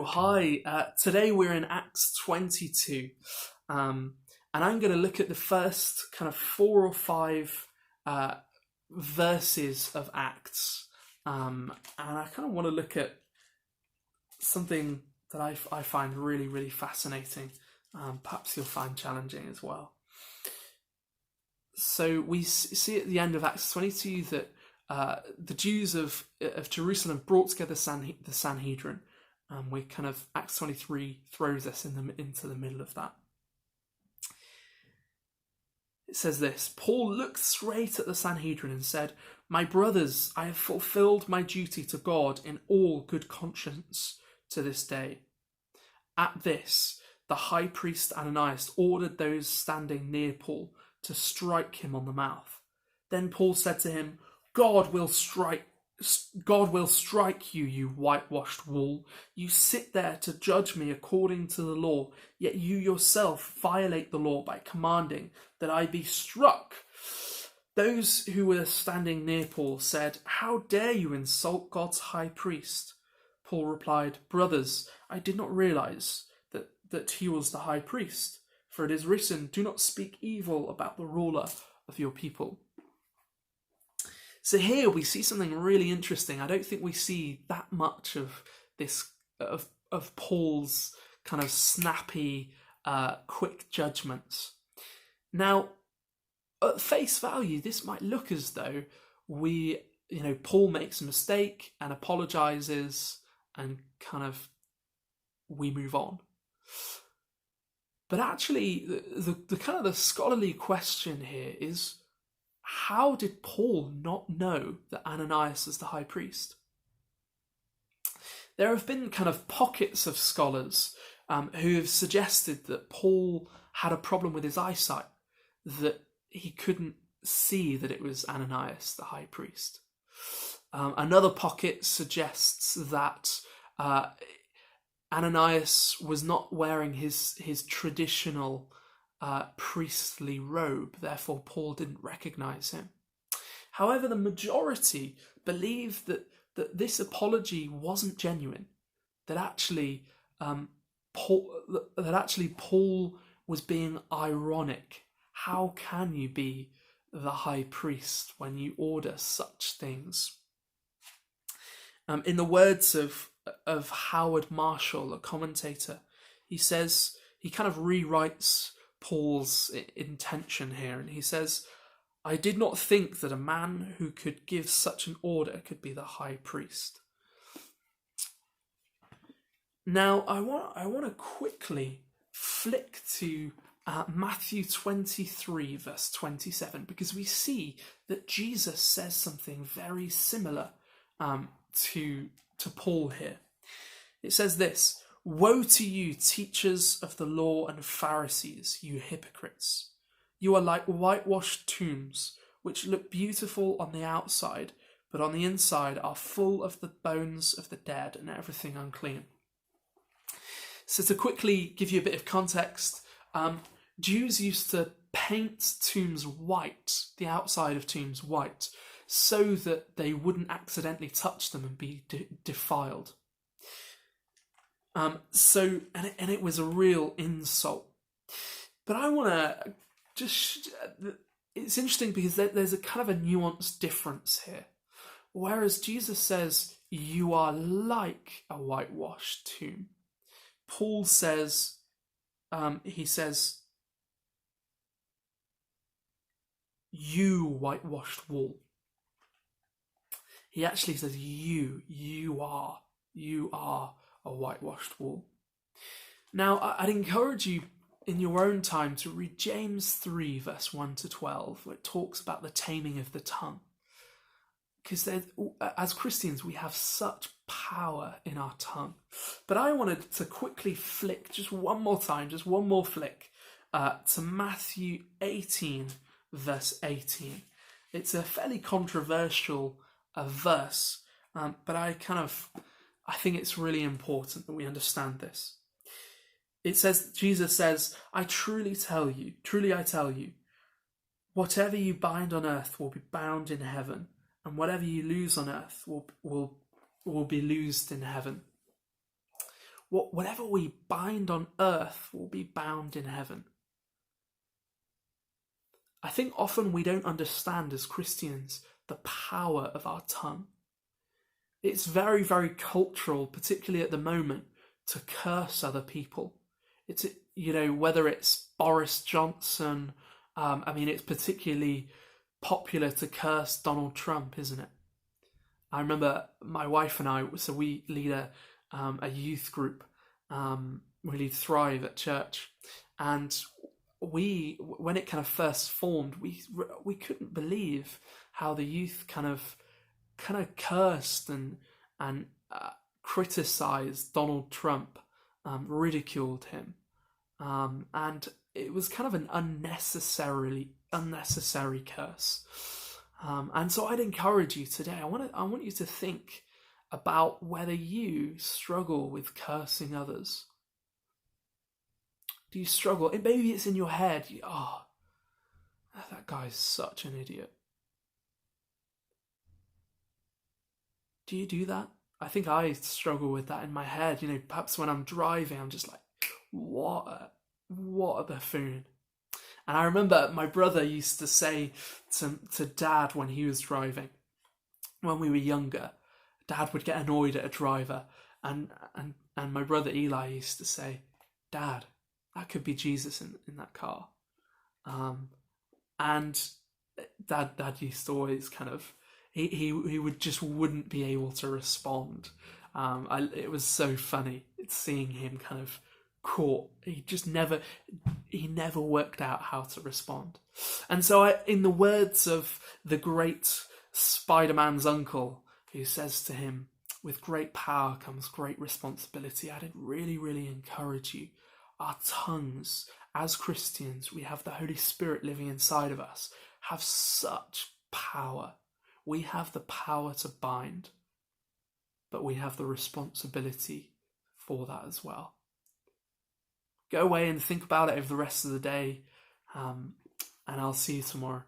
Hi, today we're in Acts 22, and I'm going to look at the first kind of 4 or 5 uh, verses of Acts, and I kind of want to look at something that I find really, really fascinating. Perhaps you'll find challenging as well. So we see at the end of Acts 22 that the Jews of Jerusalem brought together the Sanhedrin. We kind of Acts 23 throws us into the middle of that. It says this: Paul looked straight at the Sanhedrin and said, "My brothers, I have fulfilled my duty to God in all good conscience to this day." At this, the high priest Ananias ordered those standing near Paul to strike him on the mouth. Then Paul said to him, God will strike you, you whitewashed wall. You sit there to judge me according to the law, yet you yourself violate the law by commanding that I be struck. Those who were standing near Paul said, How dare you insult God's high priest? Paul replied, Brothers, I did not realize that he was the high priest, for it is written, Do not speak evil about the ruler of your people. So here we see something really interesting. I don't think we see that much of this of Paul's kind of snappy, quick judgments. Now, at face value, this might look as though Paul makes a mistake and apologizes, and kind of we move on. But actually, the kind of the scholarly question here is, how did Paul not know that Ananias is the high priest? There have been kind of pockets of scholars who have suggested that Paul had a problem with his eyesight, that he couldn't see that it was Ananias, the high priest. Another pocket suggests that Ananias was not wearing his traditional priestly robe, therefore Paul didn't recognize him. However, the majority believe that this apology wasn't genuine, that actually Paul was being ironic. How can you be the high priest when you order such things? In the words of Howard Marshall, a commentator, he says, he kind of rewrites Paul's intention here, and he says, I did not think that a man who could give such an order could be the high priest. Now, I want to quickly flick to Matthew 23, verse 27, because we see that Jesus says something very similar to Paul here. It says this: Woe to you, teachers of the law and Pharisees, you hypocrites! You are like whitewashed tombs, which look beautiful on the outside, but on the inside are full of the bones of the dead and everything unclean. So to quickly give you a bit of context, Jews used to paint tombs white, the outside of tombs white, so that they wouldn't accidentally touch them and be defiled. And it was a real insult. But I want to it's interesting because there's a kind of a nuanced difference here. Whereas Jesus says, you are like a whitewashed tomb, Paul says, you whitewashed wall. He actually says, you are a whitewashed wall. Now, I'd encourage you in your own time to read James 3, verse 1 to 12, where it talks about the taming of the tongue. Because as Christians, we have such power in our tongue. But I wanted to quickly flick just one more flick, to Matthew 18, verse 18. It's a fairly controversial verse, but I think it's really important that we understand this. It says, Jesus says, truly I tell you, whatever you bind on earth will be bound in heaven, and whatever you loose on earth will be loosed in heaven. whatever we bind on earth will be bound in heaven. I think often we don't understand as Christians the power of our tongue. It's very, very cultural, particularly at the moment, to curse other people. It's, whether it's Boris Johnson, it's particularly popular to curse Donald Trump, isn't it? I remember my wife and I, so we lead a youth group, we lead Thrive at church, and when it kind of first formed, we couldn't believe how the youth kind of cursed and criticized Donald Trump, ridiculed him, and it was kind of an unnecessary curse. And so I'd encourage you today. I want you to think about whether you struggle with cursing others. Do you struggle? Maybe it's in your head. That guy's such an idiot. Do you do that? I think I struggle with that in my head. Perhaps when I'm driving, I'm just like, what a buffoon. And I remember my brother used to say to Dad when he was driving, when we were younger, Dad would get annoyed at a driver, and my brother Eli used to say, Dad, that could be Jesus in that car. And Dad used to always kind of, he wouldn't be able to respond. It was so funny seeing him kind of caught. He never worked out how to respond. And so in the words of the great Spider-Man's uncle, who says to him, with great power comes great responsibility, I'd really, really encourage you. Our tongues, as Christians, we have the Holy Spirit living inside of us, have such power. We have the power to bind, but we have the responsibility for that as well. Go away and think about it over the rest of the day, and I'll see you tomorrow.